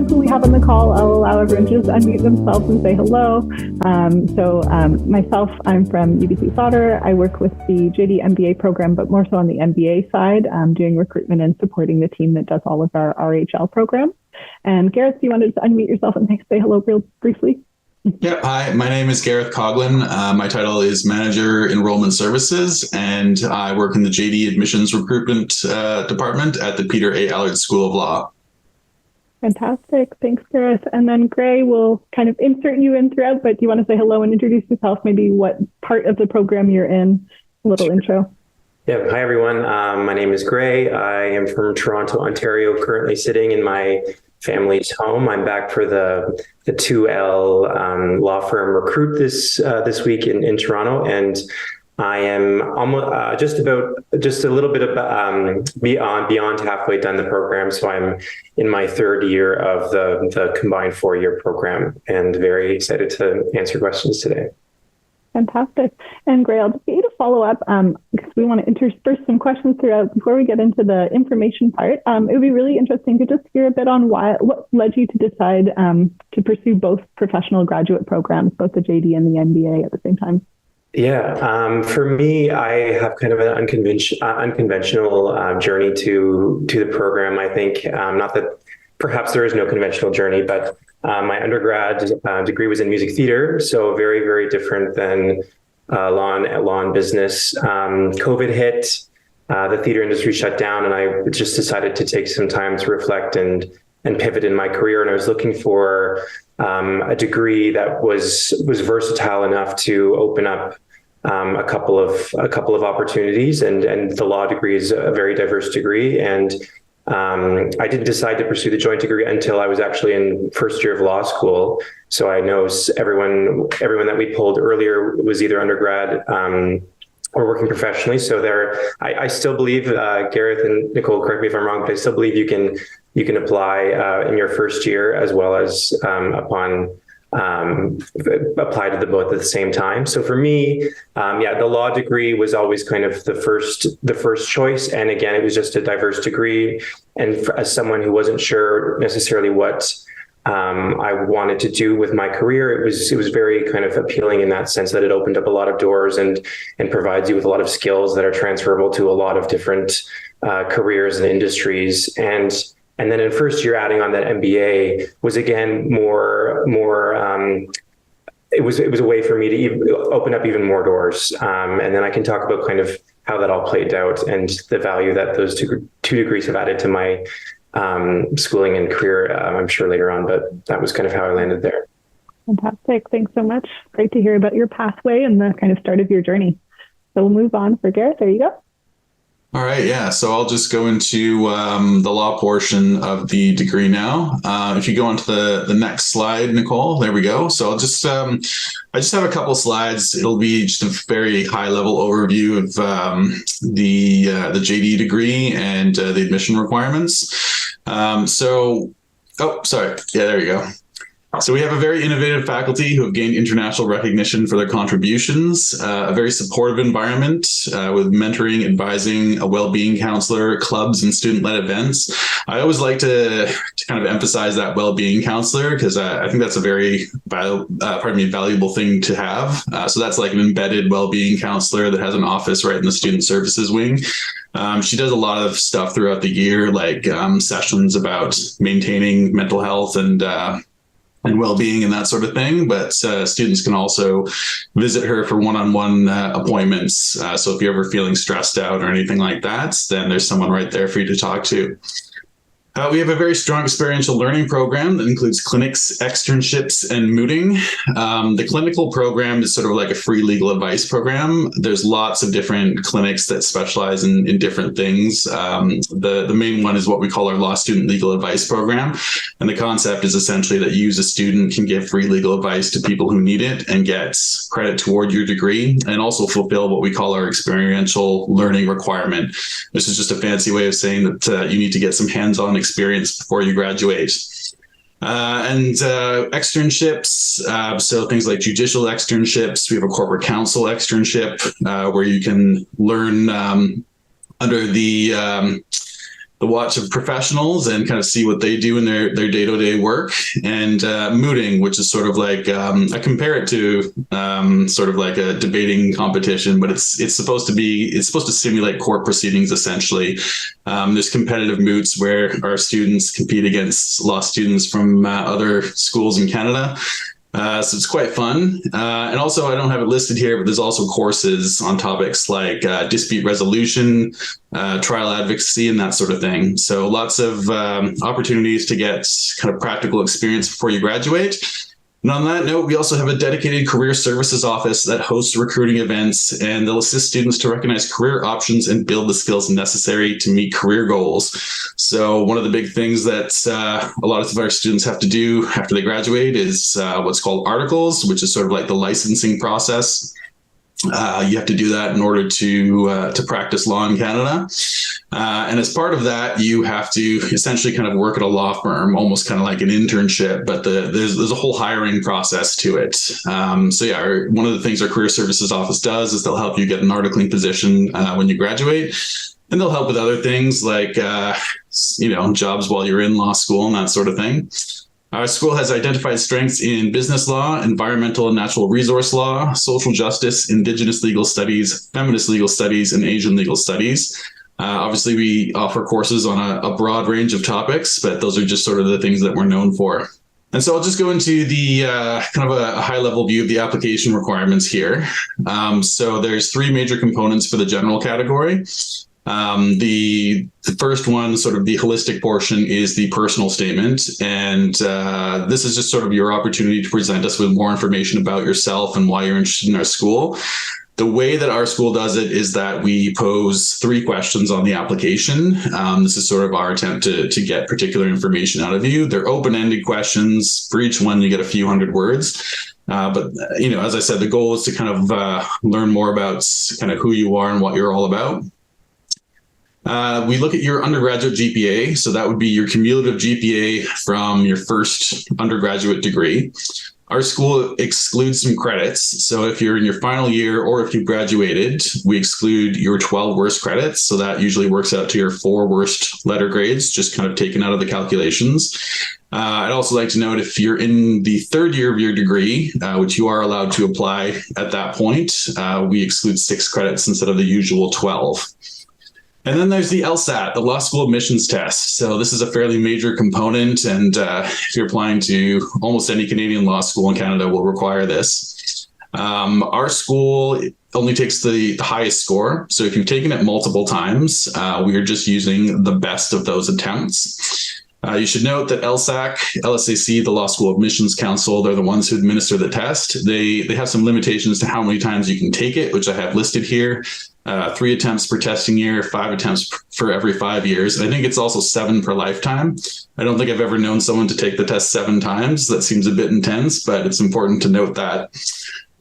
of who we have on the call, I'll allow everyone to just unmute themselves and say hello. Myself, I'm from UBC Sauder. I work with the JD MBA program, but more so on the MBA side, doing recruitment and supporting the team that does all of our RHL programs. And Gareth, do you want to just unmute yourself and say hello real briefly? Yeah, hi, my name is Gareth Coghlan. My title is Manager Enrollment Services, and I work in the JD Admissions Recruitment Department at the Peter A. Allard School of Law. Fantastic. Thanks, Gareth. And then Gray will kind of insert you in throughout, but do you want to say hello and introduce yourself, maybe what part of the program you're in, a little intro? Yeah. Hi, everyone. My name is Gray. I am from Toronto, Ontario, currently sitting in my family's home. I'm back for the 2L law firm recruit this week in Toronto, and I am almost just a little bit beyond halfway done the program. So I'm in my third year of the combined 4-year program, and very excited to answer questions today. Fantastic. And Gray, I'll just get you to follow up because we want to intersperse some questions throughout before we get into the information part. It would be really interesting to just hear a bit on what led you to decide to pursue both professional graduate programs, both the JD and the MBA at the same time. Yeah, for me, I have kind of an unconventional journey to the program. I think not that perhaps there is no conventional journey, but my undergrad degree was in music theater, so very, very different than law and business. COVID hit, the theater industry shut down, and I just decided to take some time to reflect and pivot in my career. And I was looking for a degree that was versatile enough to open up a couple of opportunities. And the law degree is a very diverse degree, and I didn't decide to pursue the joint degree until I was actually in first year of law school. So I know everyone that we pulled earlier was either undergrad or working professionally. So I still believe, Gareth and Nicole, correct me if I'm wrong, but I still believe you can apply in your first year as well as apply to the both at the same time. So for me, the law degree was always kind of the first choice. And again, it was just a diverse degree. And as someone who wasn't sure necessarily what I wanted to do with my career, it was very kind of appealing in that sense that it opened up a lot of doors and provides you with a lot of skills that are transferable to a lot of different careers and industries. And then in first year, adding on that MBA was again more. It was a way for me to open up even more doors, and then I can talk about kind of how that all played out and the value that those two degrees have added to my schooling and career. I'm sure later on, but that was kind of how I landed there. Fantastic! Thanks so much. Great to hear about your pathway and the kind of start of your journey. So we'll move on for Gareth. There you go. All right, yeah. So I'll just go into the law portion of the degree now. If you go on to the next slide, Nicole, there we go. So I just have a couple slides. It'll be just a very high level overview of the JD degree and the admission requirements. There you go. So we have a very innovative faculty who have gained international recognition for their contributions, a very supportive environment with mentoring, advising, a well-being counselor, clubs, and student-led events. I always like to kind of emphasize that well-being counselor because I think that's a very valuable thing to have. So that's like an embedded well-being counselor that has an office right in the student services wing. She does a lot of stuff throughout the year, like sessions about maintaining mental health and well-being and that sort of thing. But students can also visit her for one-on-one appointments. So if you're ever feeling stressed out or anything like that, then there's someone right there for you to talk to. We have a very strong experiential learning program that includes clinics, externships, and mooting. The clinical program is sort of like a free legal advice program. There's lots of different clinics that specialize in different things. The main one is what we call our law student legal advice program. And the concept is essentially that you as a student can give free legal advice to people who need it and get credit toward your degree and also fulfill what we call our experiential learning requirement. This is just a fancy way of saying that you need to get some hands-on experience before you graduate. And externships, so things like judicial externships. We have a corporate counsel externship where you can learn under the the watch of professionals and kind of see what they do in their day-to-day work, and mooting, which is sort of like I compare it to sort of like a debating competition, but it's supposed to simulate court proceedings essentially. There's competitive moots where our students compete against law students from other schools in Canada. So it's quite fun. And also, I don't have it listed here, but there's also courses on topics like dispute resolution, trial advocacy, and that sort of thing. So lots of opportunities to get kind of practical experience before you graduate. And on that note, we also have a dedicated career services office that hosts recruiting events, and they'll assist students to recognize career options and build the skills necessary to meet career goals. So one of the big things that a lot of our students have to do after they graduate is what's called articles, which is sort of like the licensing process. You have to do that in order to practice law in Canada. And as part of that, you have to essentially kind of work at a law firm, almost kind of like an internship, but there's a whole hiring process to it. So yeah, one of the things our career services office does is they'll help you get an articling position when you graduate. And they'll help with other things like, jobs while you're in law school and that sort of thing. Our school has identified strengths in business law, environmental and natural resource law, social justice, Indigenous legal studies, feminist legal studies, and Asian legal studies. Obviously, we offer courses on a broad range of topics, but those are just sort of the things that we're known for. And so I'll just go into the kind of a high-level view of the application requirements here. So there's three major components for the general category. The first one, sort of the holistic portion, is the personal statement. And this is just sort of your opportunity to present us with more information about yourself and why you're interested in our school. The way that our school does it is that we pose three questions on the application. This is sort of our attempt to get particular information out of you. They're open-ended questions. For each one, you get a few hundred words. But, as I said, the goal is to kind of learn more about kind of who you are and what you're all about. We look at your undergraduate GPA. So that would be your cumulative GPA from your first undergraduate degree. Our school excludes some credits. So if you're in your final year or if you've graduated, we exclude your 12 worst credits. So that usually works out to your 4 worst letter grades, just kind of taken out of the calculations. I'd also like to note, if you're in the third year of your degree, which you are allowed to apply at that point, we exclude 6 credits instead of the usual 12. And then there's the LSAT, the Law School Admissions Test. So this is a fairly major component, and if you're applying to almost any Canadian law school in Canada, will require this. Our school only takes the highest score. So if you've taken it multiple times, we are just using the best of those attempts. You should note that LSAC, LSAC, the Law School Admissions Council, they're the ones who administer the test. They have some limitations to how many times you can take it, which I have listed here. 3 attempts per testing year, 5 attempts for every 5 years. And I think it's also 7 per lifetime. I don't think I've ever known someone to take the test 7 times. That seems a bit intense, but it's important to note that.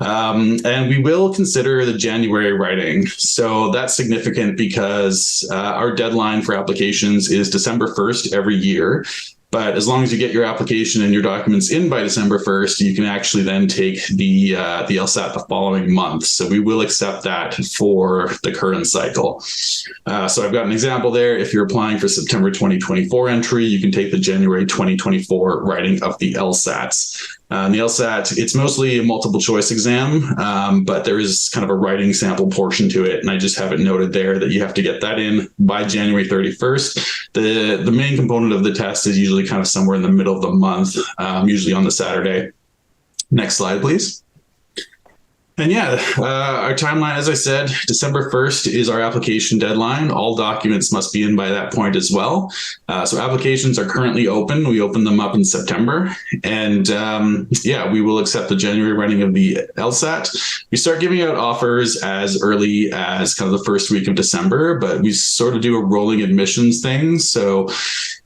And we will consider the January writing. So that's significant because our deadline for applications is December 1st every year. But as long as you get your application and your documents in by December 1st, you can actually then take the LSAT the following month. So we will accept that for the current cycle. So I've got an example there. If you're applying for September 2024 entry, you can take the January 2024 writing of the LSATs. The LSAT, it's mostly a multiple choice exam, but there is kind of a writing sample portion to it. And I just have it noted there that you have to get that in by January 31st. The main component of the test is usually kind of somewhere in the middle of the month, usually on the Saturday. Next slide, please. And yeah, our timeline, as I said, December 1st is our application deadline. All documents must be in by that point as well. So applications are currently open. We open them up in September. And we will accept the January writing of the LSAT. We start giving out offers as early as kind of the first week of December, but we sort of do a rolling admissions thing. So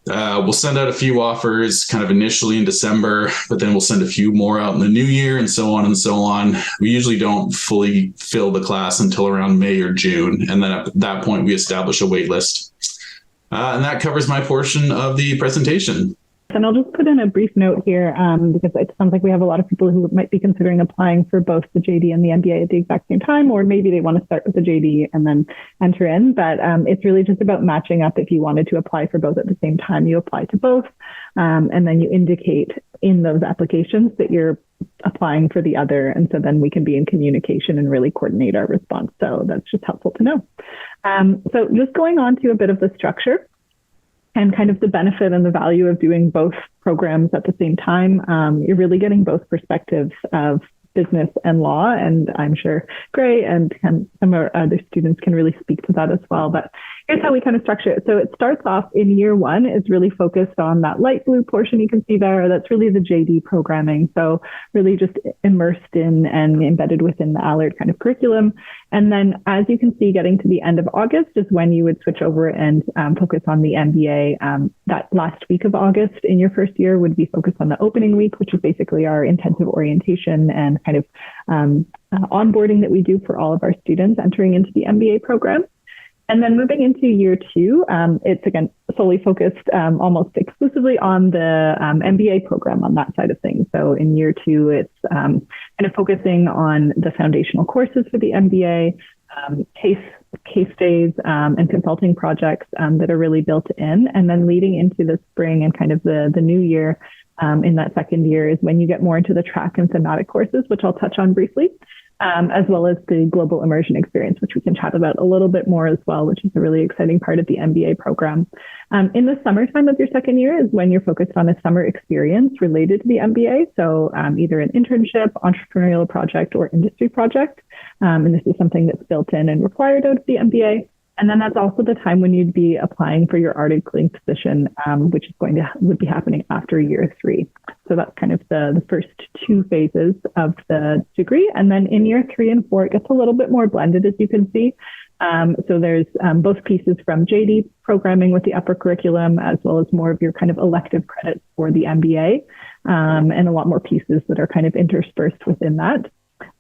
we'll send out a few offers kind of initially in December, but then we'll send a few more out in the new year and so on and so on. We usually don't fully fill the class until around May or June. And then at that point, we establish a wait list. And that covers my portion of the presentation. And I'll just put in a brief note here because it sounds like we have a lot of people who might be considering applying for both the JD and the MBA at the exact same time, or maybe they want to start with the JD and then enter in. But it's really just about matching up. If you wanted to apply for both at the same time, you apply to both. And then you indicate in those applications that you're applying for the other. And so then we can be in communication and really coordinate our response. So that's just helpful to know. So just going on to a bit of the structure and kind of the benefit and the value of doing both programs at the same time. You're really getting both perspectives of business and law, and I'm sure Gray and some of our other students can really speak to that as well. But here's how we kind of structure it. So it starts off in year one, it's really focused on that light blue portion you can see there. That's really the JD programming. So really just immersed in and embedded within the Allard kind of curriculum. And then as you can see, getting to the end of August is when you would switch over and focus on the MBA. That last week of August in your first year would be focused on the opening week, which is basically our intensive orientation and kind of onboarding that we do for all of our students entering into the MBA program. And then moving into year two, it's again solely focused almost exclusively on the MBA program on that side of things. So in year two, it's kind of focusing on the foundational courses for the MBA, case days and consulting projects that are really built in. And then leading into the spring and kind of the new year in that second year is when you get more into the track and thematic courses, which I'll touch on briefly. As well as the global immersion experience, which we can chat about a little bit more as well, which is a really exciting part of the MBA program. In the summertime of your second year is when you're focused on a summer experience related to the MBA. So either an internship, entrepreneurial project, or industry project. And this is something that's built in and required out of the MBA. And then that's also the time when you'd be applying for your articling position, which is would be happening after year three. So that's kind of the first two phases of the degree. And then in year 3 and 4, it gets a little bit more blended, as you can see. So there's both pieces from JD programming with the upper curriculum, as well as more of your kind of elective credits for the MBA, and a lot more pieces that are kind of interspersed within that.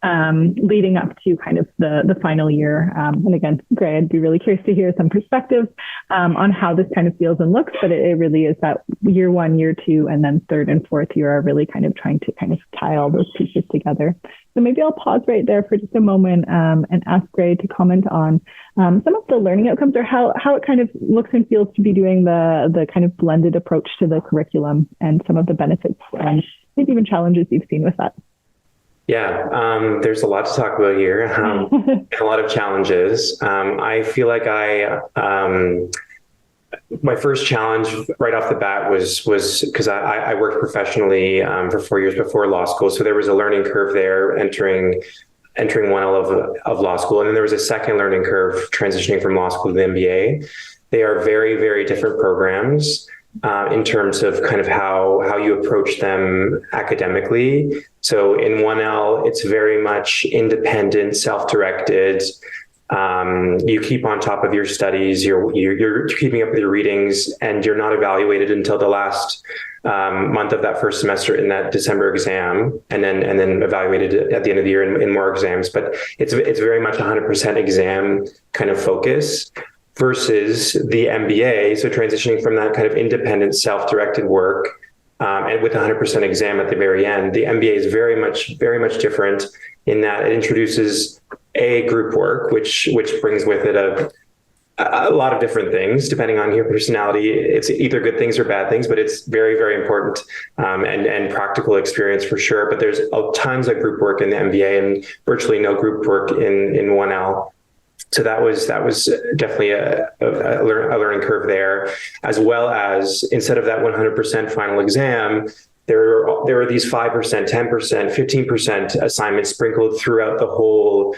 Leading up to kind of the final year. And again, Gray, I'd be really curious to hear some perspectives on how this kind of feels and looks, but it really is that year 1, year 2, and then 3rd and 4th year are really kind of trying to kind of tie all those pieces together. So maybe I'll pause right there for just a moment and ask Gray to comment on some of the learning outcomes or how it kind of looks and feels to be doing the kind of blended approach to the curriculum and some of the benefits and maybe even challenges you've seen with that. Yeah, there's a lot to talk about here, a lot of challenges. I feel like my first challenge right off the bat was because I worked professionally for 4 years before law school. So there was a learning curve there entering 1L of law school. And then there was a second learning curve transitioning from law school to the MBA. They are very, very different programs. In terms of kind of how you approach them academically. So in 1L, it's very much independent, self-directed. You keep on top of your studies, you're keeping up with your readings, and you're not evaluated until the last month of that first semester in that December exam, and then evaluated at the end of the year in more exams. But it's very much 100% exam kind of focus. Versus the MBA, so transitioning from that kind of independent, self-directed work, and with 100% exam at the very end, the MBA is very much different in that it introduces group work, which brings with it a lot of different things depending on your personality. It's either good things or bad things, but it's very, very important and practical experience for sure. But there's tons of group work in the MBA and virtually no group work in 1L. So that was definitely a learning curve there, as well as instead of that 100% final exam, there are these 5%, 10%, 15% assignments sprinkled throughout the whole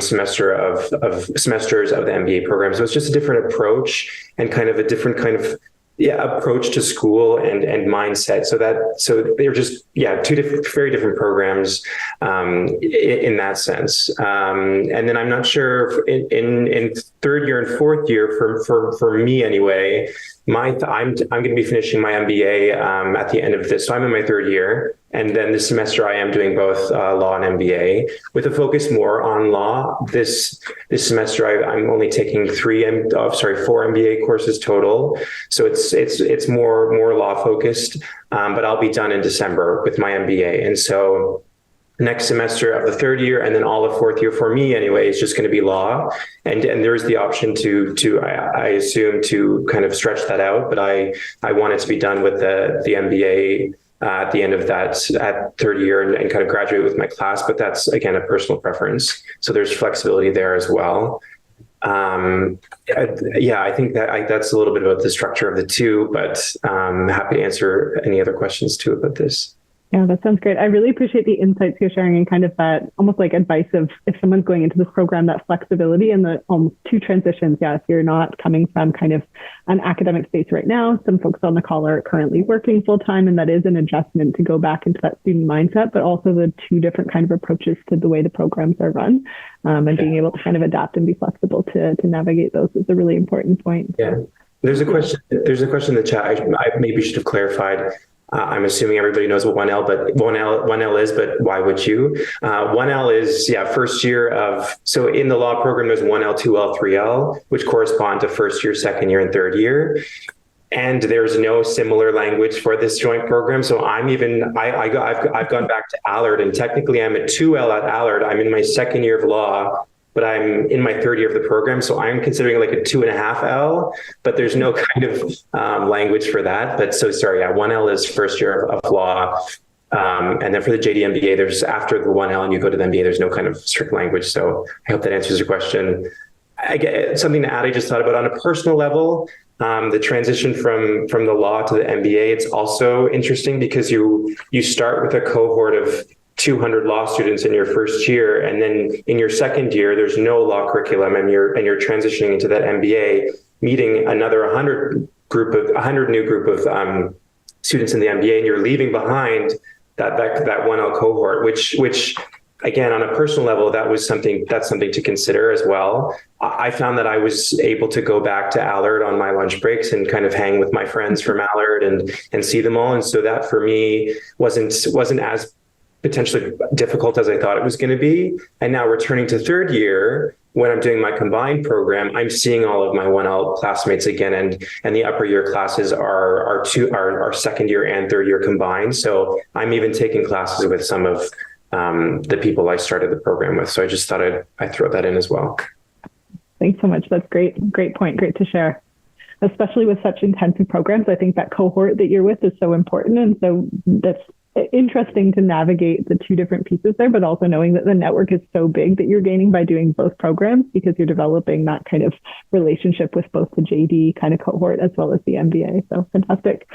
semesters of the MBA program. So it's just a different approach and kind of a different kind of approach to school and mindset. So they're just very different programs in that sense. And then I'm not sure in 3rd year and 4th year for me anyway. I'm going to be finishing my MBA at the end of this. So I'm in my 3rd year, And then this semester I am doing both law and MBA with a focus more on law. This semester I'm only taking four MBA courses total. So it's more law focused, but I'll be done in December with my MBA. And so next semester of the third year, and then all of fourth year for me anyway, is just going to be law. And there's the option I assume to kind of stretch that out, but I wanted to be done with the MBA at the end of that at third year and kind of graduate with my class. But that's, again, a personal preference. So there's flexibility there as well. I think that's a little bit about the structure of the two, but I'm happy to answer any other questions too about this. Yeah, that sounds great. I really appreciate the insights you're sharing and kind of that almost like advice of if someone's going into this program, that flexibility and the almost two transitions. Yeah, if you're not coming from kind of an academic space right now, some folks on the call are currently working full time, and that is an adjustment to go back into that student mindset, but also the two different kind of approaches to the way the programs are run, and being able to kind of adapt and be flexible to navigate those is a really important point. Yeah. There's a question in the chat. I maybe should have clarified. I'm assuming everybody knows what 1L is, but why would you? 1L is, first year of, so in the law program, there's 1L, 2L, 3L, which correspond to first year, second year, and third year. And there's no similar language for this joint program. So I've gone back to Allard, and technically I'm at 2L at Allard. I'm in my second year of law, but I'm in my third year of the program. So I'm considering like a 2.5L, but there's no kind of language for that. But so sorry, 1L is first year of law. And then for the JD MBA, there's after the 1L and you go to the MBA, there's no kind of strict language. So I hope that answers your question. I get something to add. I just thought about on a personal level, the transition from the law to the MBA, it's also interesting because you start with a cohort of 200 law students in your first year, and then in your second year, there's no law curriculum, and you're transitioning into that MBA, meeting another 100 new group of students in the MBA, and you're leaving behind that 1L cohort, which again, on a personal level, that's something to consider as well. I found that I was able to go back to Allard on my lunch breaks and kind of hang with my friends from Allard and see them all, and so that for me wasn't as potentially difficult as I thought it was going to be. And now returning to third year, when I'm doing my combined program, I'm seeing all of my 1L classmates again, and the upper year classes are second year and third year combined. So I'm even taking classes with some of the people I started the program with. So I just thought I'd throw that in as well. Thanks so much. That's great. Great point. Great to share. Especially with such intensive programs, I think that cohort that you're with is so important. And so that's interesting to navigate the two different pieces there, but also knowing that the network is so big that you're gaining by doing both programs because you're developing that kind of relationship with both the JD kind of cohort as well as the MBA. So fantastic.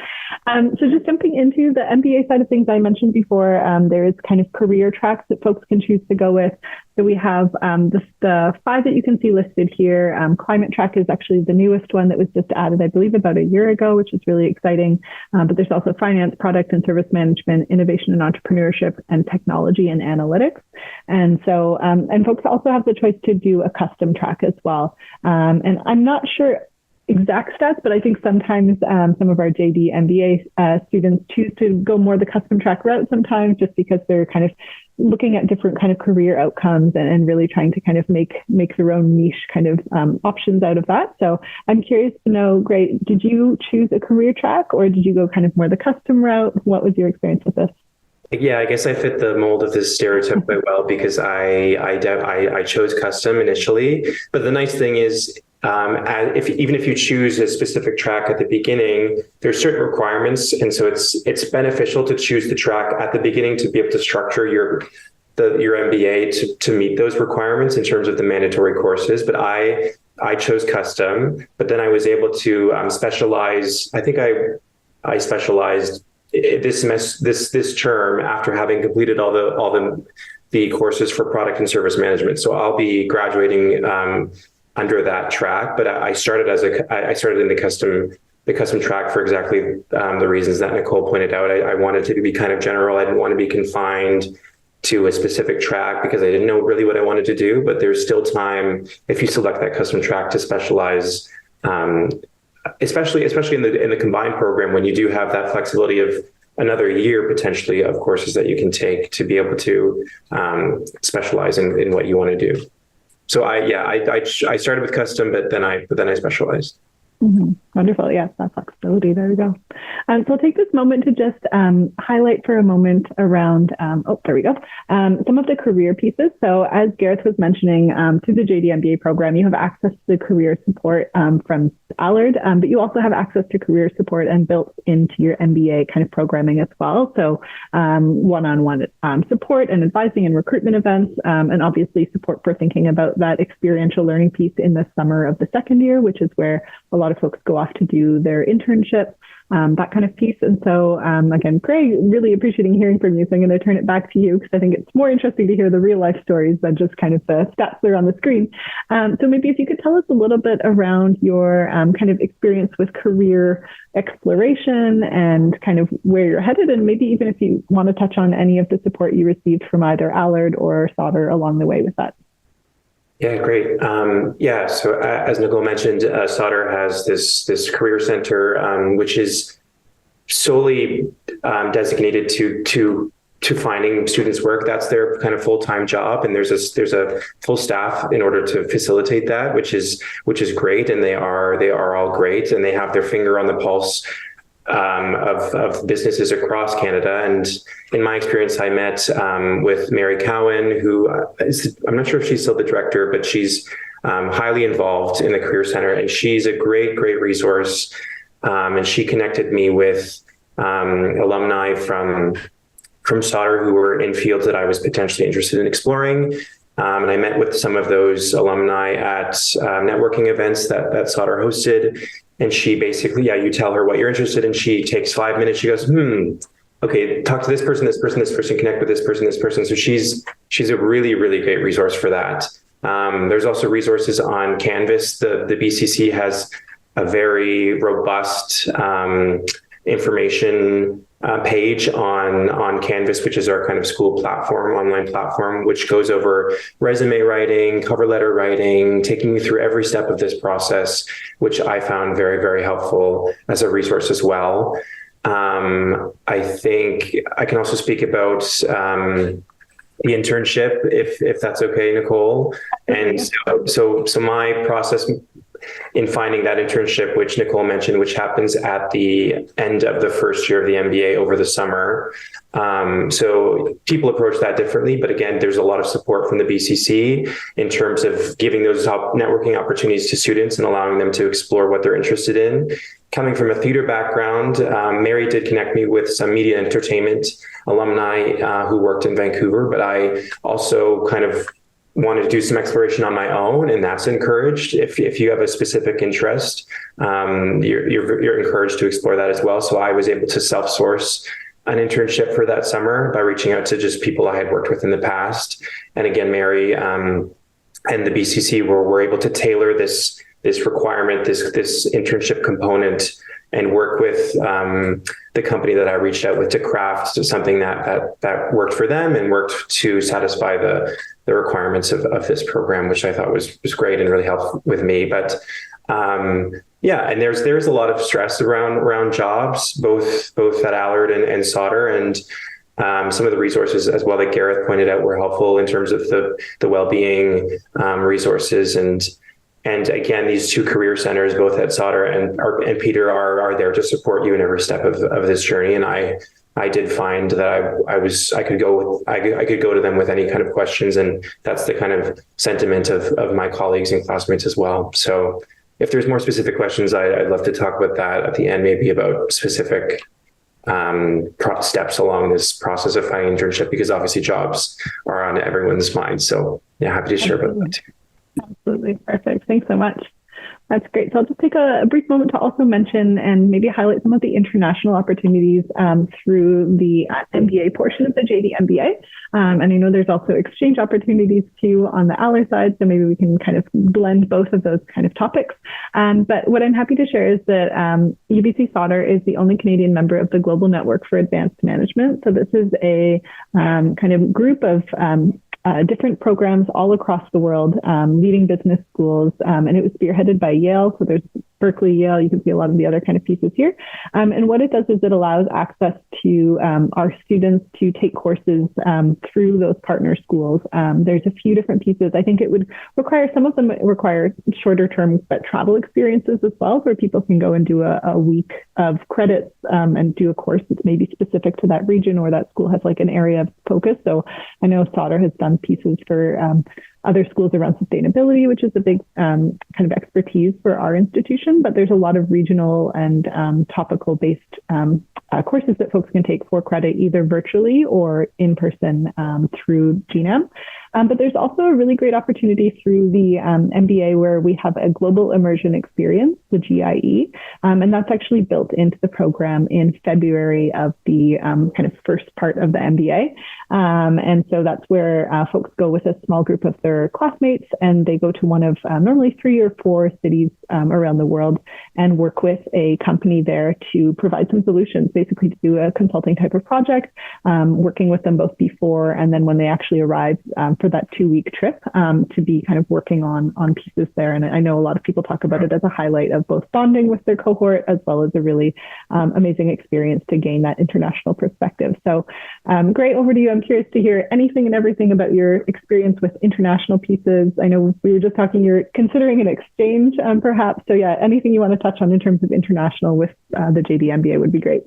So just jumping into the MBA side of things, I mentioned before, there is kind of career tracks that folks can choose to go with. So we have the 5 that you can see listed here. Climate track is actually the newest one that was just added, I believe, about a year ago, which is really exciting. But there's also finance, product and service management, innovation and entrepreneurship, and technology and analytics. And so, and folks also have the choice to do a custom track as well. And I'm not sure exact stats, but I think sometimes some of our JD MBA students choose to go more the custom track route sometimes just because they're kind of looking at different kind of career outcomes and really trying to kind of make their own niche kind of options out of that. So I'm curious to know, great, did you choose a career track or did you go kind of more the custom route? What was your experience with this? Yeah, I guess I fit the mold of this stereotype quite well because I chose custom initially. But the nice thing is, even if you choose a specific track at the beginning, there's certain requirements, and so it's beneficial to choose the track at the beginning to be able to structure your MBA to meet those requirements in terms of the mandatory courses. But I chose custom, but then I was able to specialize. I think I specialized this term after having completed all the courses for product and service management. So I'll be graduating under that track, but I started in the custom track for exactly the reasons that Nicole pointed out. I wanted to be kind of general. I didn't want to be confined to a specific track because I didn't know really what I wanted to do, but there's still time if you select that custom track to specialize, especially in the combined program when you do have that flexibility of another year potentially of courses that you can take to be able to specialize in what you want to do. So I started with custom, but then I specialized. Mm-hmm. Wonderful. Yes, that flexibility. There we go. So I'll take this moment to just highlight for a moment around, some of the career pieces. So as Gareth was mentioning, through the JD MBA program, you have access to the career support from Allard, but you also have access to career support and built into your MBA kind of programming as well. So one-on-one support and advising and recruitment events, and obviously support for thinking about that experiential learning piece in the summer of the second year, which is where a lot of folks go off to do their internship, that kind of piece. And so, again, Greg, really appreciating hearing from you. So I'm going to turn it back to you because I think it's more interesting to hear the real life stories than just kind of the stats that are on the screen. So maybe if you could tell us a little bit around your kind of experience with career exploration and kind of where you're headed, and maybe even if you want to touch on any of the support you received from either Allard or Sauder along the way with that. Yeah, great. So as Nicole mentioned, Sauder has this career center, which is solely designated to finding students work. That's their kind of full-time job, and there's a full staff in order to facilitate that, which is great, and they are all great, and they have their finger on the pulse of businesses across Canada. And in my experience, I met with Mary Cowan, who I'm not sure if she's still the director, but she's highly involved in the Career Center, and she's a great resource. And she connected me with alumni from Sauder who were in fields that I was potentially interested in exploring. And I met with some of those alumni at networking events that Sauder hosted. And she basically, you tell her what you're interested in. She takes 5 minutes. She goes, okay, talk to this person, connect with this person. So she's a really great resource for that. There's also resources on Canvas. The BCC has a very robust information page on Canvas, which is our kind of school platform, online platform, which goes over resume writing, cover letter writing, taking you through every step of this process, which I found very helpful as a resource as well. I think I can also speak about the internship, if that's okay, Nicole. And so my process in finding that internship, which Nicole mentioned, which happens at the end of the first year of the MBA over the summer. So people approach that differently, but again, there's a lot of support from the BCC in terms of giving those networking opportunities to students and allowing them to explore what they're interested in. Coming from a theater background, Mary did connect me with some media and entertainment alumni who worked in Vancouver, but I also kind of wanted to do some exploration on my own, and that's encouraged. If you have a specific interest, you're encouraged to explore that as well. So I was able to self-source an internship for that summer by reaching out to just people I had worked with in the past. And again, Mary and the BCC were able to tailor this requirement, this internship component, and work with the company that I reached out with to craft something that worked for them and worked to satisfy the requirements of this program, which I thought was great and really helped with me. But and there's a lot of stress around jobs, both at Allard and Sauder, and some of the resources as well that Gareth pointed out were helpful in terms of the well-being resources. And again, these two career centers, both at Sauder and Peter, are there to support you in every step of this journey. And I did find that I could go to them with any kind of questions, and that's the kind of sentiment of my colleagues and classmates as well. So if there's more specific questions, I'd love to talk about that at the end, maybe about specific steps along this process of finding an internship, because obviously jobs are on everyone's mind. So yeah, happy to share about that too. Absolutely. Perfect. Thanks so much. That's great. So I'll just take a brief moment to also mention and maybe highlight some of the international opportunities through the MBA portion of the JD MBA. And I know there's also exchange opportunities too on the Allard side. So maybe we can kind of blend both of those kind of topics. But what I'm happy to share is that UBC Sauder is the only Canadian member of the Global Network for Advanced Management. So this is a kind of group of different programs all across the world, leading business schools, and it was spearheaded by Yale. So there's Berkeley, Yale. You can see a lot of the other kind of pieces here. And what it does is it allows access to our students to take courses through those partner schools. There's a few different pieces. I think it would require, some of them require shorter term, but travel experiences as well, where people can go and do a week of credits and do a course that's maybe specific to that region, or that school has like an area of focus. So I know Sauder has done pieces for other schools around sustainability, which is a big kind of expertise for our institution, but there's a lot of regional and topical based courses that folks can take for credit, either virtually or in person through GNAM. But there's also a really great opportunity through the MBA where we have a global immersion experience, the GIE, and that's actually built into the program in February of the kind of first part of the MBA. And so that's where folks go with a small group of their classmates, and they go to one of normally 3 or 4 cities around the world and work with a company there to provide some solutions, basically to do a consulting type of project, working with them both before and then when they actually arrive for that 2-week trip to be kind of working on pieces there. And I know a lot of people talk about it as a highlight of both bonding with their cohort as well as a really amazing experience to gain that international perspective. So great, over to you. I'm curious to hear anything and everything about your experience with international pieces. I know we were just talking, you're considering an exchange perhaps. So yeah, anything you want to touch on in terms of international with the JD MBA would be great.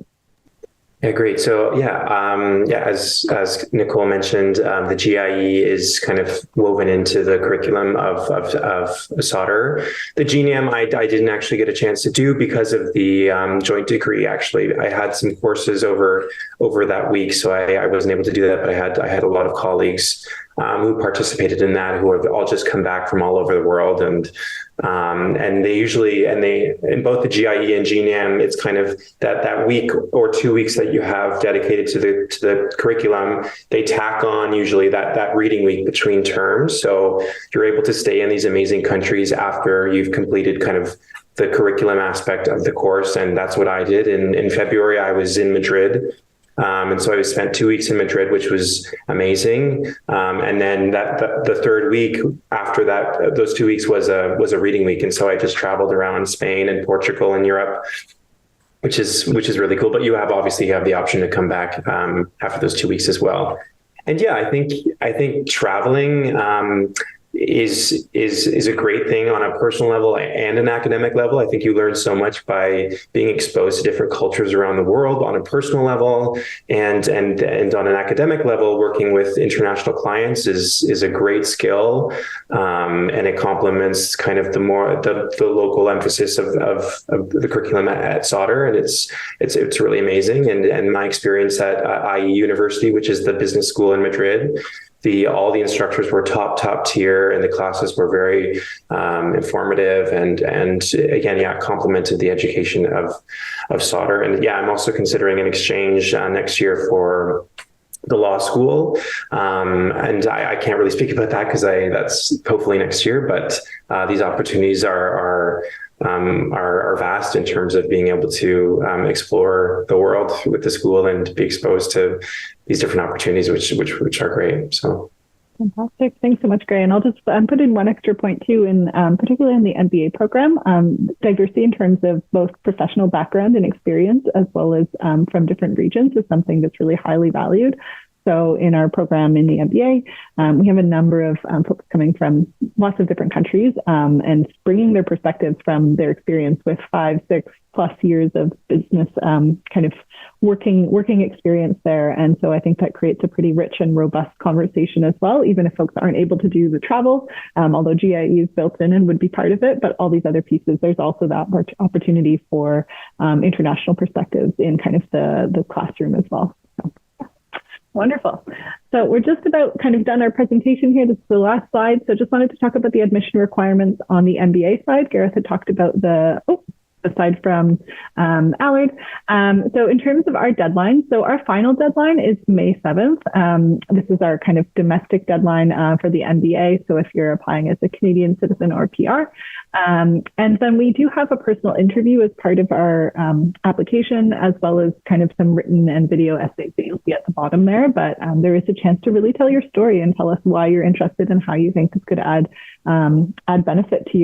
Yeah, great. So as Nicole mentioned, the GIE is kind of woven into the curriculum of Sauder. The GNAM I didn't actually get a chance to do because of the joint degree. Actually, I had some courses over that week, so I wasn't able to do that. But I had a lot of colleagues who participated in that, who have all just come back from all over the world, and they usually, in both the GIE and GNAM, it's kind of that week or 2 weeks that you have dedicated to the curriculum, they tack on usually that reading week between terms. So you're able to stay in these amazing countries after you've completed kind of the curriculum aspect of the course. And that's what I did. In February, I was in Madrid. And so I spent 2 weeks in Madrid, which was amazing. And then the third week after that, those 2 weeks was a reading week. And so I just traveled around Spain and Portugal and Europe, which is really cool. But you have the option to come back after those 2 weeks as well. And yeah, I think traveling is a great thing on a personal level and an academic level. I think you learn so much by being exposed to different cultures around the world on a personal level, and on an academic level, working with international clients is a great skill, and it complements kind of the local emphasis of the curriculum at Sauder, and it's really amazing. And my experience at IE University, which is the business school in Madrid, all the instructors were top tier, and the classes were very informative and again, complemented the education of Sauder. And yeah, I'm also considering an exchange next year for the law school. And I can't really speak about that because that's hopefully next year, but these opportunities are vast in terms of being able to explore the world with the school and be exposed to these different opportunities, which are great. So fantastic. Thanks so much, Gray. And I'll just put in one extra point too, in particularly in the MBA program, diversity in terms of both professional background and experience, as well as from different regions, is something that's really highly valued. So in our program in the MBA, we have a number of folks coming from lots of different countries and bringing their perspectives from their experience with 5-6+ years of business kind of working experience there. And so I think that creates a pretty rich and robust conversation as well, even if folks aren't able to do the travel, although GIE is built in and would be part of it. But all these other pieces, there's also that opportunity for international perspectives in kind of the classroom as well. So. Wonderful. So we're just about kind of done our presentation here. This is the last slide. So just wanted to talk about the admission requirements on the MBA side. Gareth had talked about aside from Allard. So in terms of our deadline, so our final deadline is May 7th. This is our kind of domestic deadline for the MBA. So if you're applying as a Canadian citizen or PR. And then we do have a personal interview as part of our application, as well as kind of some written and video essays that you'll see at the bottom there. But there is a chance to really tell your story and tell us why you're interested and how you think this could add benefit to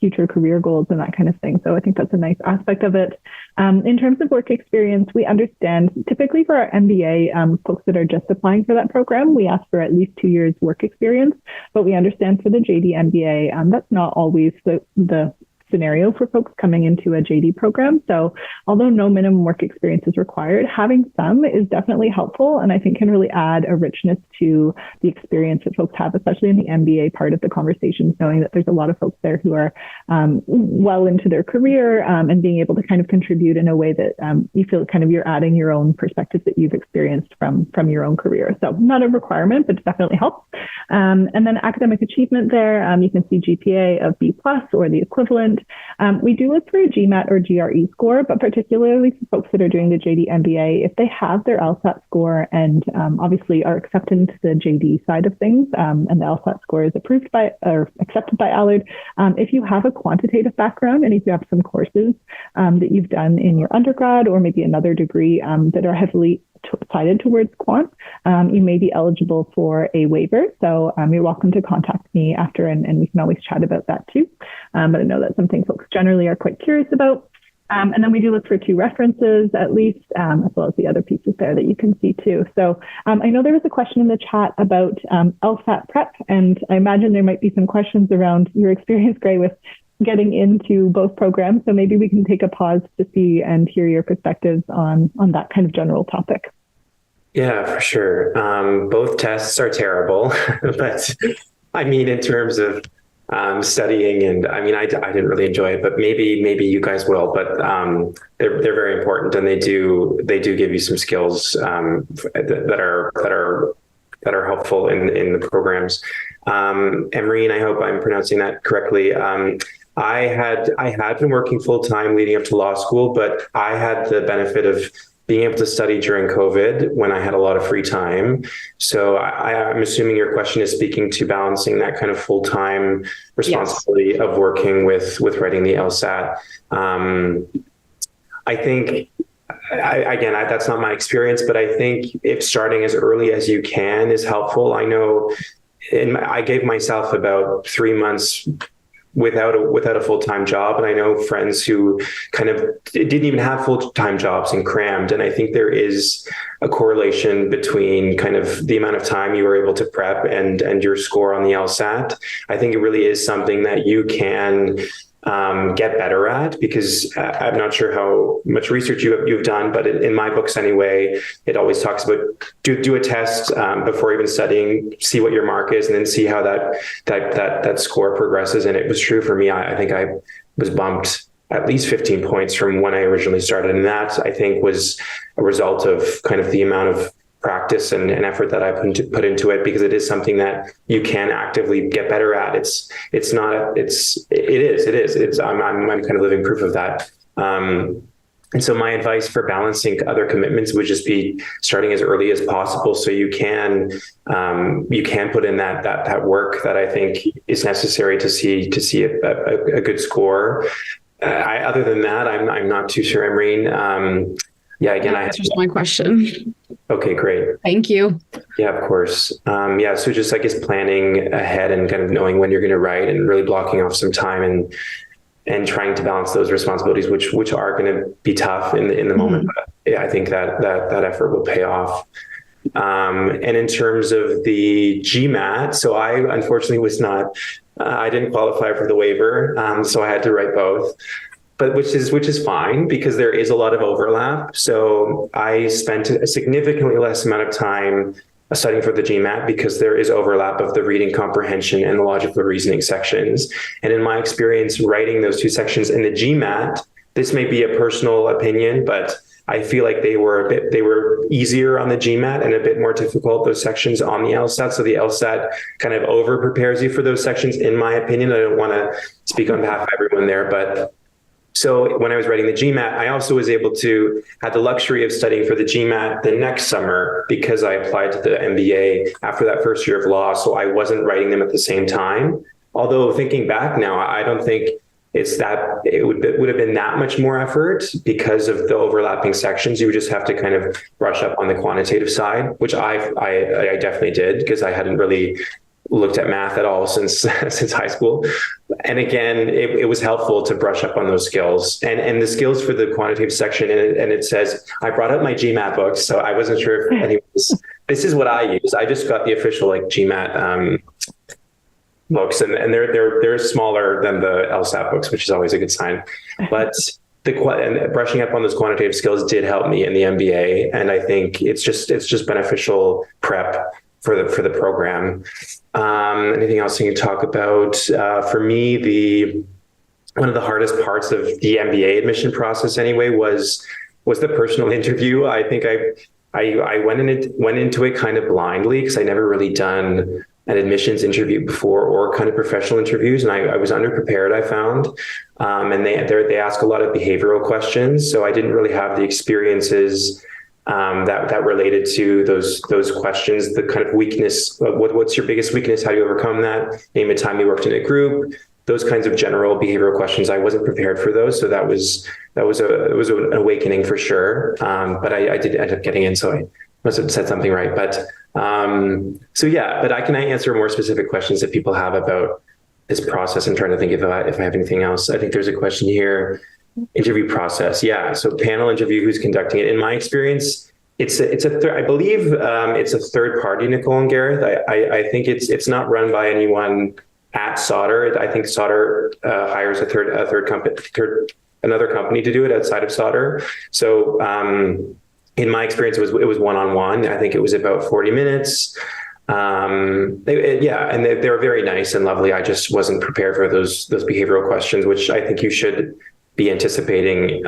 future career goals and that kind of thing. So I think that's a nice aspect of it. In terms of work experience, we understand typically for our MBA, folks that are just applying for that program, we ask for at least 2 years work experience, but we understand for the JD MBA, that's not always the scenario for folks coming into a JD program. So although no minimum work experience is required, having some is definitely helpful, and I think can really add a richness to the experience that folks have, especially in the MBA part of the conversations, knowing that there's a lot of folks there who are well into their career and being able to kind of contribute in a way that you feel kind of you're adding your own perspectives that you've experienced from your own career. So not a requirement, but it definitely helps. And then academic achievement there, you can see GPA of B+ or the equivalent. We do look for a GMAT or GRE score, but particularly for folks that are doing the JD MBA, if they have their LSAT score and obviously are accepted into the JD side of things, and the LSAT score is approved by or accepted by Allard, if you have a quantitative background and if you have some courses that you've done in your undergrad or maybe another degree that are heavily sided towards quant, you may be eligible for a waiver. So you're welcome to contact me after and we can always chat about that too. But I know that's something folks generally are quite curious about. And then we do look for 2 references at least, as well as the other pieces there that you can see too. So I know there was a question in the chat about LSAT prep, and I imagine there might be some questions around your experience, Gray, with getting into both programs. So maybe we can take a pause to see and hear your perspectives on that kind of general topic. Yeah, for sure. Both tests are terrible, but I mean, in terms of studying, and I mean, I didn't really enjoy it, but maybe you guys will. But they're very important, and they do give you some skills that are helpful in the programs. Emerine, I hope I'm pronouncing that correctly. I had been working full time leading up to law school, but I had the benefit of being able to study during COVID when I had a lot of free time. So I'm assuming your question is speaking to balancing that kind of full-time responsibility of working with writing the LSAT. I think, again, that's not my experience, but I think if starting as early as you can is helpful. I know I gave myself about 3 months without a full-time job. And I know friends who kind of didn't even have full-time jobs and crammed. And I think there is a correlation between kind of the amount of time you were able to prep and your score on the LSAT. I think it really is something that you can get better at, because I'm not sure how much research you've done, but in my books anyway, it always talks about do a test before even studying, see what your mark is, and then see how that score progresses. And it was true for me. I think I was bumped at least 15 points from when I originally started. And that, I think, was a result of kind of the amount of practice and effort that I put into it, because it is something that you can actively get better at. It is. I'm kind of living proof of that. And so my advice for balancing other commitments would just be starting as early as possible, so you can put in that work that I think is necessary to see a good score. Other than that, I'm not too sure, Emerine. Yeah, again, that answers my question. Okay, great. Thank you. Yeah, of course. So just, I guess, planning ahead and kind of knowing when you're going to write and really blocking off some time and trying to balance those responsibilities, which are going to be tough in the moment. But yeah, I think that effort will pay off. And in terms of the GMAT, so I unfortunately was not, I didn't qualify for the waiver, so I had to write both. But which is fine, because there is a lot of overlap. So I spent a significantly less amount of time studying for the GMAT, because there is overlap of the reading comprehension and the logical reasoning sections. And in my experience writing those 2 sections in the GMAT, this may be a personal opinion, but I feel like they were easier on the GMAT and a bit more difficult, those sections on the LSAT. So the LSAT kind of over prepares you for those sections, in my opinion. I don't want to speak on behalf of everyone there, but so when I was writing the GMAT, I also was able to have the luxury of studying for the GMAT the next summer, because I applied to the MBA after that first year of law. So I wasn't writing them at the same time. Although thinking back now, I don't think it would have been that much more effort because of the overlapping sections. You would just have to kind of brush up on the quantitative side, which I definitely did, because I hadn't really looked at math at all since high school. And again, it was helpful to brush up on those skills and the skills for the quantitative section. And it says, I brought up my GMAT books, so I wasn't sure if anyone's, this is what I use. I just got the official like GMAT books, and they're smaller than the LSAT books, which is always a good sign. But and brushing up on those quantitative skills did help me in the MBA, and I think it's just beneficial prep for the program. Anything else you can talk about? For me, one of the hardest parts of the MBA admission process anyway was the personal interview. I think I went into it kind of blindly because I never really done an admissions interview before or kind of professional interviews, and I was underprepared, I found. And they ask a lot of behavioral questions, so I didn't really have the experiences that related to those questions. The kind of weakness, what's your biggest weakness? How do you overcome that? Name a time you worked in a group. Those kinds of general behavioral questions. I wasn't prepared for those, so it was an awakening for sure. But I did end up getting in, so I must have said something right. But but I can answer more specific questions that people have about this process. I'm trying to think if I have anything else. I think there's a question here. Interview process. Yeah. So panel interview, who's conducting it? In my experience, I believe it's a third party, Nicole and Gareth. I think it's not run by anyone at Sauder. I think Sauder hires another company to do it outside of Sauder. So in my experience, it was one-on-one. I think it was about 40 minutes. And they were very nice and lovely. I just wasn't prepared for those behavioral questions, which I think you should be anticipating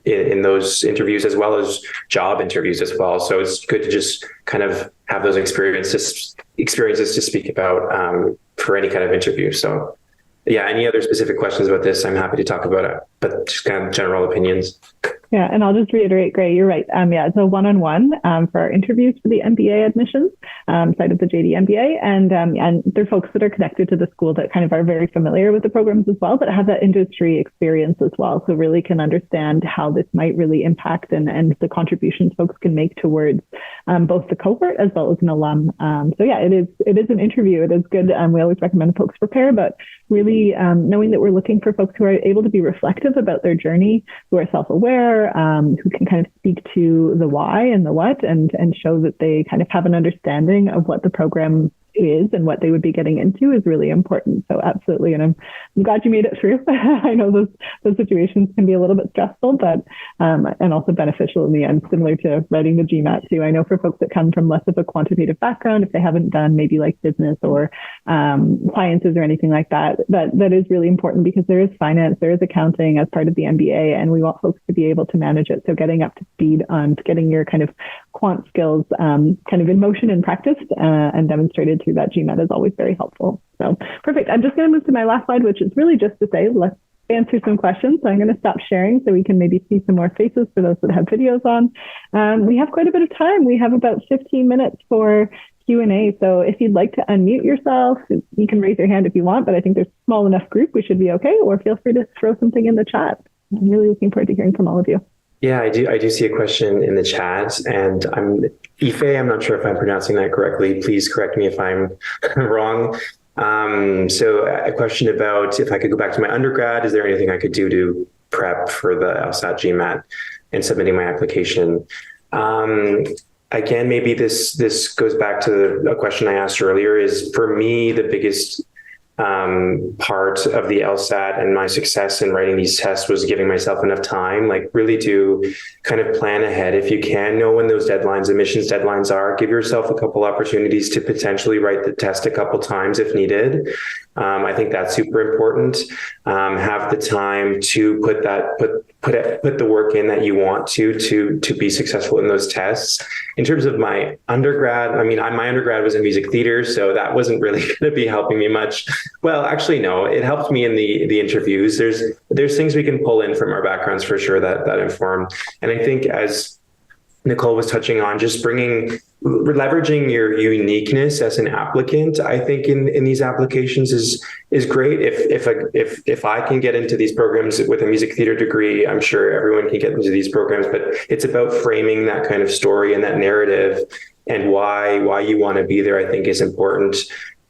in those interviews, as well as job interviews as well. So it's good to just kind of have those experiences to speak about for any kind of interview. So yeah, any other specific questions about this, I'm happy to talk about it, but just kind of general opinions. Yeah, and I'll just reiterate, Gray, you're right. It's a one-on-one for our interviews for the MBA admissions side of the JD MBA, and they're folks that are connected to the school that kind of are very familiar with the programs as well, but have that industry experience as well, so really can understand how this might really impact and the contributions folks can make towards both the cohort as well as an alum. It is an interview. It is good. We always recommend folks prepare, but really knowing that we're looking for folks who are able to be reflective about their journey, who are self-aware, who can kind of speak to the why and the what, and show that they kind of have an understanding of what the program is and what they would be getting into is really important. So absolutely. And I'm glad you made it through. I know those situations can be a little bit stressful, but and also beneficial in the end, similar to writing the GMAT too. I know for folks that come from less of a quantitative background, if they haven't done maybe like business or sciences or anything like that is really important, because there is finance, there is accounting as part of the MBA, and we want folks to be able to manage it. So getting up to speed on getting your kind of quant skills kind of in motion and practiced and demonstrated through that GMAT is always very helpful. So perfect. I'm just going to move to my last slide, which is really just to say, let's answer some questions. So I'm going to stop sharing so we can maybe see some more faces for those that have videos on. We have quite a bit of time. We have about 15 minutes for Q&A. So if you'd like to unmute yourself, you can raise your hand if you want, but I think there's a small enough group, we should be okay. Or feel free to throw something in the chat. I'm really looking forward to hearing from all of you. Yeah, I do see a question in the chat, and I'm not sure if I'm pronouncing that correctly. Please correct me if I'm wrong. So a question about if I could go back to my undergrad, is there anything I could do to prep for the LSAT GMAT and submitting my application? Again, maybe this goes back to a question I asked earlier, is for me, the biggest part of the LSAT and my success in writing these tests was giving myself enough time, like really to kind of plan ahead. If you can know when those admissions deadlines are, give yourself a couple opportunities to potentially write the test a couple times if needed. I think that's super important. Have the time to put the work in that you want to be successful in those tests. In terms of my undergrad, my undergrad was in music theater, so that wasn't really going to be helping me much. Well, actually, no, it helped me in the interviews. There's things we can pull in from our backgrounds for sure that inform. And I think, as Nicole was touching on, just leveraging your uniqueness as an applicant, I think in these applications is great. If I can get into these programs with a music theater degree, I'm sure everyone can get into these programs, but it's about framing that kind of story and that narrative, and why you want to be there, I think, is important.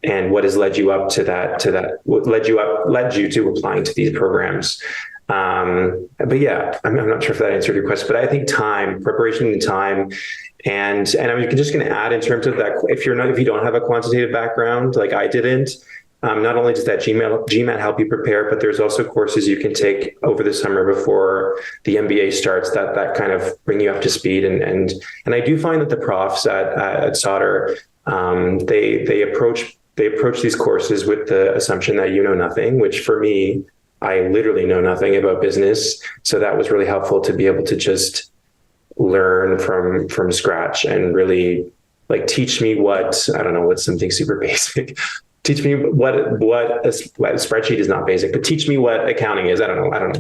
what has led you up to that, what led you to applying to these programs. But yeah, I'm not sure if that answered your question, but I think preparation and time. And I'm just going to add in terms of that, if you don't have a quantitative background, like I didn't, not only does that GMAT help you prepare, but there's also courses you can take over the summer before the MBA starts that kind of bring you up to speed. And I do find that the profs at Sauder, they approach these courses with the assumption that you know nothing, which for me, I literally know nothing about business. So that was really helpful to be able to just learn from scratch and really like teach me what's something super basic. Teach me what a spreadsheet is, not basic, but teach me what accounting is. I don't know.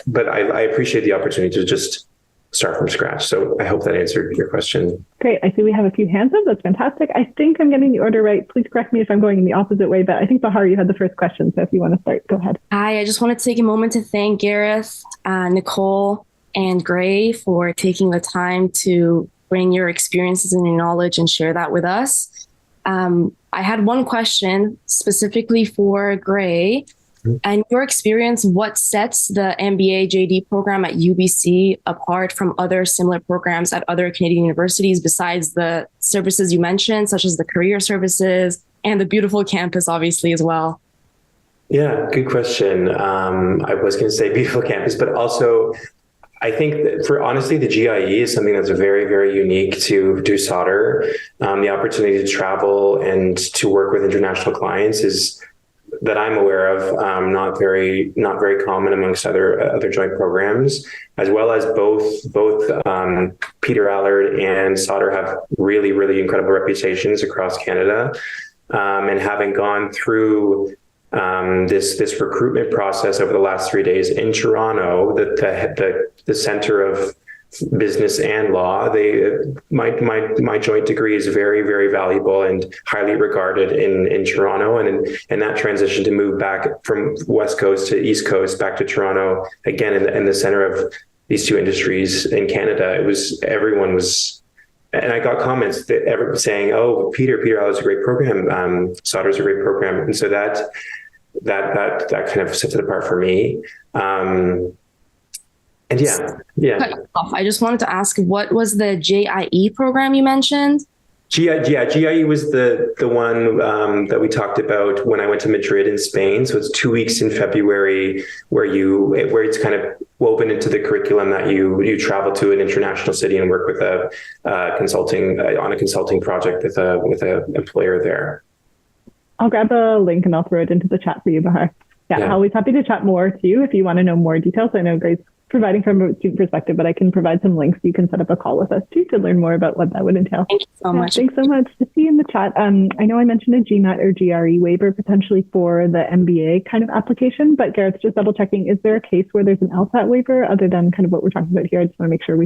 But I appreciate the opportunity to just start from scratch. So I hope that answered your question. Great. I see we have a few hands up. That's fantastic. I think I'm getting the order right. Please correct me if I'm going in the opposite way, but I think Bahar, you had the first question. So if you want to start, go ahead. Hi, I just wanted to take a moment to thank Gareth, Nicole, and Gray for taking the time to bring your experiences and your knowledge and share that with us. I had one question specifically for Gray. And your experience, what sets the MBA JD program at UBC apart from other similar programs at other Canadian universities besides the services you mentioned, such as the career services and the beautiful campus, obviously, as well? Yeah, good question. I was going to say beautiful campus, but also I think that honestly, the GIE is something that's very, very unique to Sauder. The opportunity to travel and to work with international clients is, that I'm aware of, not very common amongst other joint programs, as well as both Peter Allard and Sauder have really, really incredible reputations across Canada. And having gone through this recruitment process over the last 3 days in Toronto, the center of business and law, my joint degree is very, very valuable and highly regarded in Toronto. And that transition to move back from West Coast to East Coast back to Toronto, again, in the center of these two industries in Canada, everyone was, and I got comments that saying, "Oh, Peter Allard's a great program. Sauder's a great program." And so that kind of sets it apart for me. And yeah. I just wanted to ask, what was the JIE program you mentioned? GIE was the one that we talked about when I went to Madrid in Spain. So it's 2 weeks in February where it's kind of woven into the curriculum that you travel to an international city and work with a consulting project with a employer there. I'll grab a link and I'll throw it into the chat for you, Bahar. Yeah. Always happy to chat more too if you want to know more details. I know Grace providing from a student perspective, but I can provide some links. You can set up a call with us too to learn more about what that would entail. Thank you so much. Thanks so much. To see in the chat, I know I mentioned a GMAT or GRE waiver potentially for the MBA kind of application, but Gareth, just double checking, is there a case where there's an LSAT waiver other than kind of what we're talking about here? I just want to make sure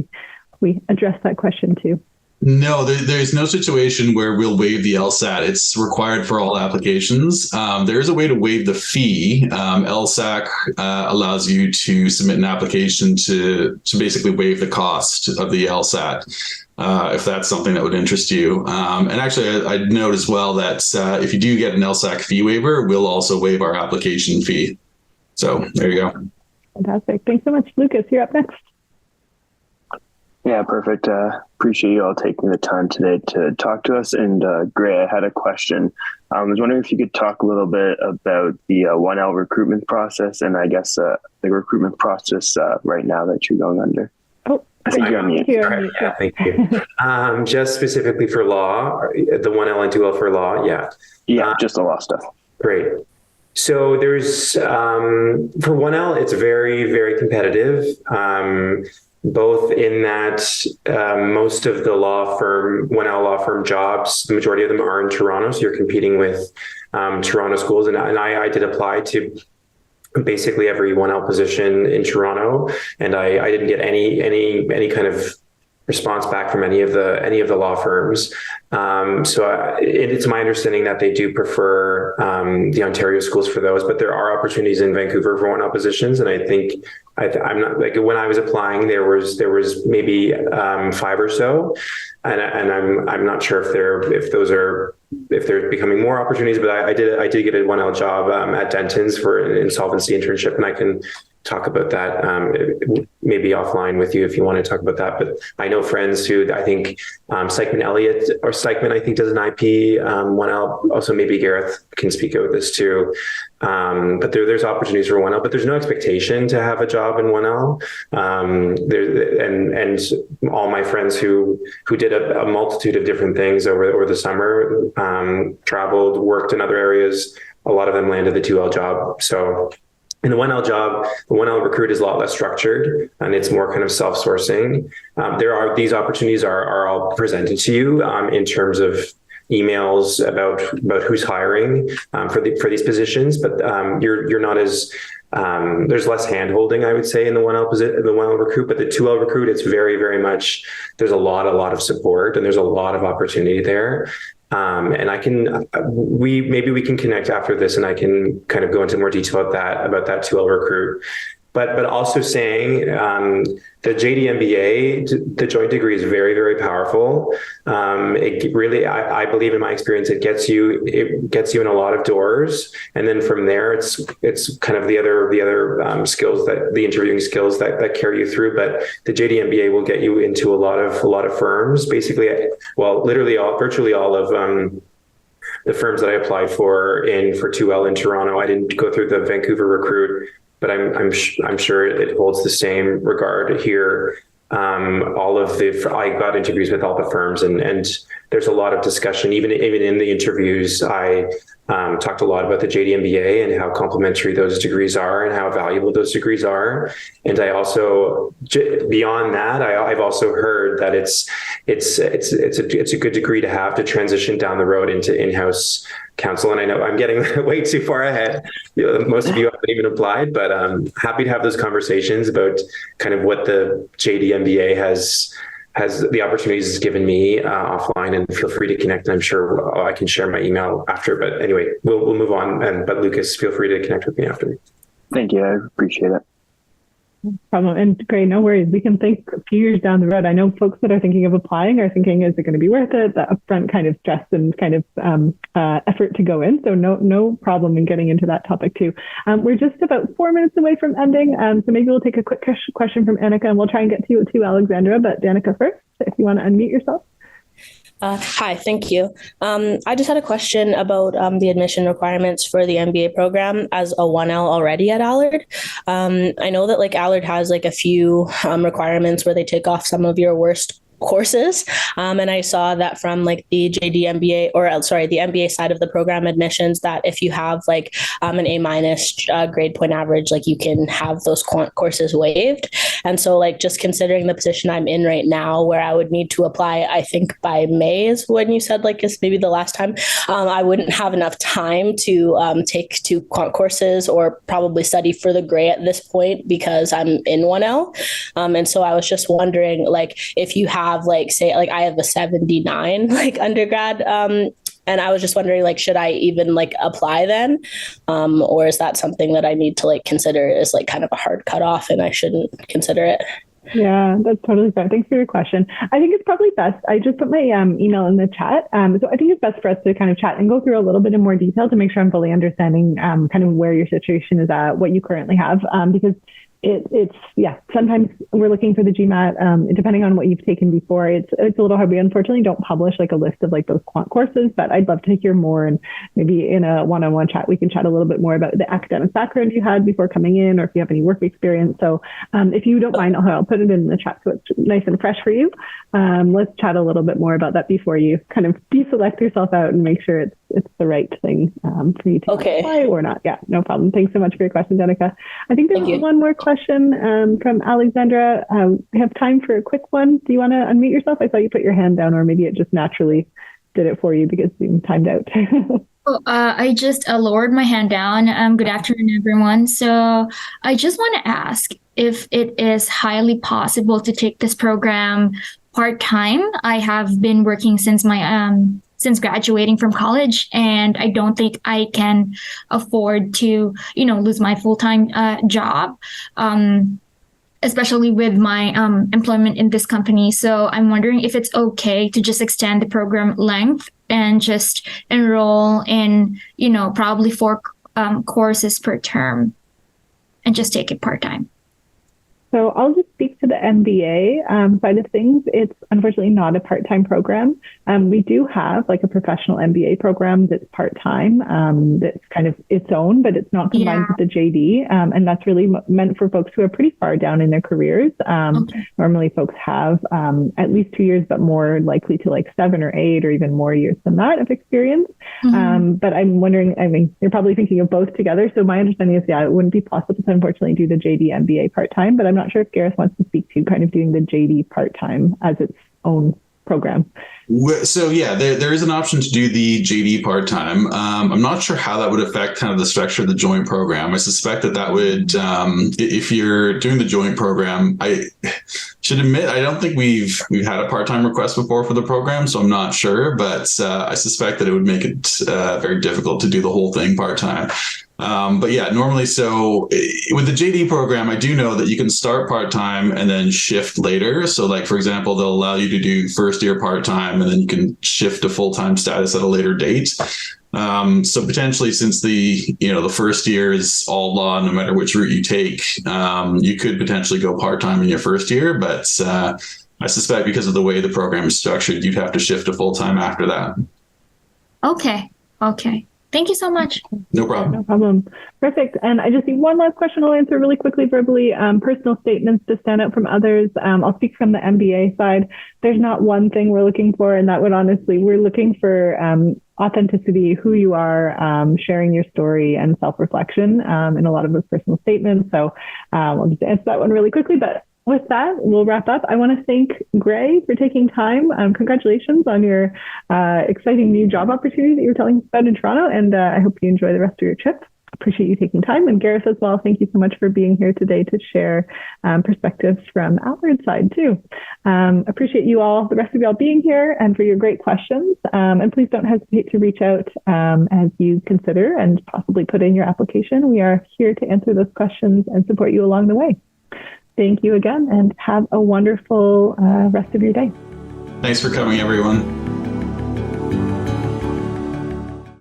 we address that question too. No, there's no situation where we'll waive the LSAT. It's required for all applications. There is a way to waive the fee. LSAC allows you to submit an application to basically waive the cost of the LSAT, if that's something that would interest you. And actually, I'd note as well that if you do get an LSAC fee waiver, we'll also waive our application fee. So there you go. Fantastic. Thanks so much. Lucas, you're up next. Yeah, perfect. Appreciate you all taking the time today to talk to us. And Gray, I had a question. I was wondering if you could talk a little bit about the 1L recruitment process and I guess the recruitment process right now that you're going under. Oh, I think you're on mute. Yeah, thank you. Just specifically for law, the 1L and 2L for law, yeah. Yeah, just the law stuff. Great. So there's, for 1L, it's very, very competitive. Both in that most of the 1L law firm jobs, the majority of them are in Toronto. So you're competing with Toronto schools. And I did apply to basically every 1L position in Toronto. And I didn't get any kind of response back from any of the law firms. So it's my understanding that they do prefer the Ontario schools for those, but there are opportunities in Vancouver for 1L positions. And I think I'm not like when I was applying, there was maybe 5 or so, and I'm not sure if they're becoming more opportunities. But I did get a 1L job at Denton's for an insolvency internship, and I can talk about that maybe offline with you if you want to talk about that. But I know friends who I think Sykman Elliott or Sykman I think does an IP 1L. Also maybe Gareth can speak about this too. But there's opportunities for 1L, but there's no expectation to have a job in 1L. And all my friends who did a multitude of different things over the summer, traveled, worked in other areas, a lot of them landed the 2L job. So in the 1L job, the 1L recruit is a lot less structured and it's more kind of self-sourcing. These opportunities are all presented to you in terms of emails about who's hiring for these positions, but you're not as there's less hand-holding, I would say, in the 1L recruit, but the 2L recruit, it's very, very much, there's a lot of support and there's a lot of opportunity there. And we can connect after this and I can kind of go into more detail about that 2L recruit. But also saying the JD MBA, the joint degree is very, very powerful. It really, I believe in my experience, it gets you in a lot of doors, and then from there, it's kind of the other skills that the interviewing skills that carry you through. But the JD MBA will get you into a lot of firms. Basically, virtually all of the firms that I applied for 2L in Toronto. I didn't go through the Vancouver recruit, but I'm sure it holds the same regard here. I got interviews with all the firms, and there's a lot of discussion. Even in the interviews, I talked a lot about the JD MBA and how complementary those degrees are and how valuable those degrees are. And I also, beyond that, I've also heard that it's a good degree to have to transition down the road into in-house counsel. And I know I'm getting way too far ahead. Most of you haven't even applied, but I'm happy to have those conversations about kind of what the JD MBA has the opportunities it's given me offline, and feel free to connect. I'm sure I can share my email after, but anyway, we'll move on. But Lucas, feel free to connect with me after me. Thank you. I appreciate it. No problem. And great, no worries. We can think a few years down the road. I know folks that are thinking of applying are thinking, is it going to be worth it? The upfront kind of stress and kind of effort to go in. So no problem in getting into that topic too. We're just about 4 minutes away from ending. So maybe we'll take a quick question from Annika, and we'll try and get to you too, Alexandra, but Danica first, if you want to unmute yourself. Hi, thank you. I just had a question about the admission requirements for the MBA program as a 1L already at Allard. I know that Allard has a few requirements where they take off some of your worst courses. And I saw that from the JD MBA, the MBA side of the program admissions, that if you have an A- grade point average, you can have those courses waived. And so just considering the position I'm in right now, where I would need to apply, I think by May is when you said is maybe the last time, I wouldn't have enough time to take 2 quant courses or probably study for the GRE at this point because I'm in 1L. And so I was just wondering if you have I have a 79 undergrad, and I was just wondering should I even apply then, or is that something that I need to consider as kind of a hard cutoff and I shouldn't consider it? Yeah, that's totally fair. Thanks for your question. I think it's probably best. I just put my email in the chat. So I think it's best for us to kind of chat and go through a little bit in more detail to make sure I'm fully understanding kind of where your situation is at, what you currently have, because sometimes we're looking for the GMAT, depending on what you've taken before. It's a little hard. We unfortunately don't publish a list of those quant courses, but I'd love to hear more. And maybe in a one-on-one chat, we can chat a little bit more about the academic background you had before coming in, or if you have any work experience. So if you don't mind, I'll put it in the chat so it's nice and fresh for you. Let's chat a little bit more about that before you kind of deselect yourself out and make sure it's the right thing for you to apply or not. Yeah, no problem. Thanks so much for your question, Danica. I think there's one more question from Alexandra. We have time for a quick one. Do you want to unmute yourself? I saw you put your hand down, or maybe it just naturally did it for you because you timed out. I just lowered my hand down. Good afternoon, everyone. So I just want to ask if it is highly possible to take this program part-time. I have been working since since graduating from college, and I don't think I can afford to, lose my full-time job. especially with my employment in this company. So I'm wondering if it's okay to just extend the program length and just enroll in, probably 4 courses per term and just take it part-time. So I'll just speak to the MBA side of things. It's unfortunately not a part-time program. We do have like a professional MBA program that's part-time, that's kind of its own, but it's not combined with the JD. And that's really meant for folks who are pretty far down in their careers. Normally folks have at least 2 years, but more likely to like 7 or 8 or even more years than that of experience. But I'm wondering, you're probably thinking of both together. So my understanding is, it wouldn't be possible to unfortunately do the JD MBA part-time, but I'm not sure if Gareth wants to speak to kind of doing the JD part-time as its own program. So there is an option to do the JD part-time. I'm not sure how that would affect kind of the structure of the joint program. I suspect that would, if you're doing the joint program, I should admit, I don't think we've had a part-time request before for the program, so I'm not sure, but I suspect that it would make it very difficult to do the whole thing part-time. But normally, so with the JD program, I do know that you can start part-time and then shift later. So like, for example, they'll allow you to do first year part-time and then you can shift to full-time status at a later date. So potentially, since the first year is all law, no matter which route you take, you could potentially go part-time in your first year. But I suspect because of the way the program is structured, you'd have to shift to full-time after that. Okay. Thank you so much. No problem. No problem. Perfect. And I just need one last question I'll answer really quickly verbally. Personal statements to stand out from others. I'll speak from the MBA side. There's not one thing we're looking for, and that would honestly, we're looking for authenticity, who you are, sharing your story and self-reflection in a lot of those personal statements. So I'll just answer that one really quickly. But with that, we'll wrap up. I want to thank Gray for taking time. Congratulations on your exciting new job opportunity that you were telling us about in Toronto. And I hope you enjoy the rest of your trip. Appreciate you taking time. And Gareth as well, thank you so much for being here today to share perspectives from Allard's side too. Appreciate you all, the rest of y'all being here and for your great questions. And please don't hesitate to reach out as you consider and possibly put in your application. We are here to answer those questions and support you along the way. Thank you again and have a wonderful rest of your day. Thanks for coming, everyone.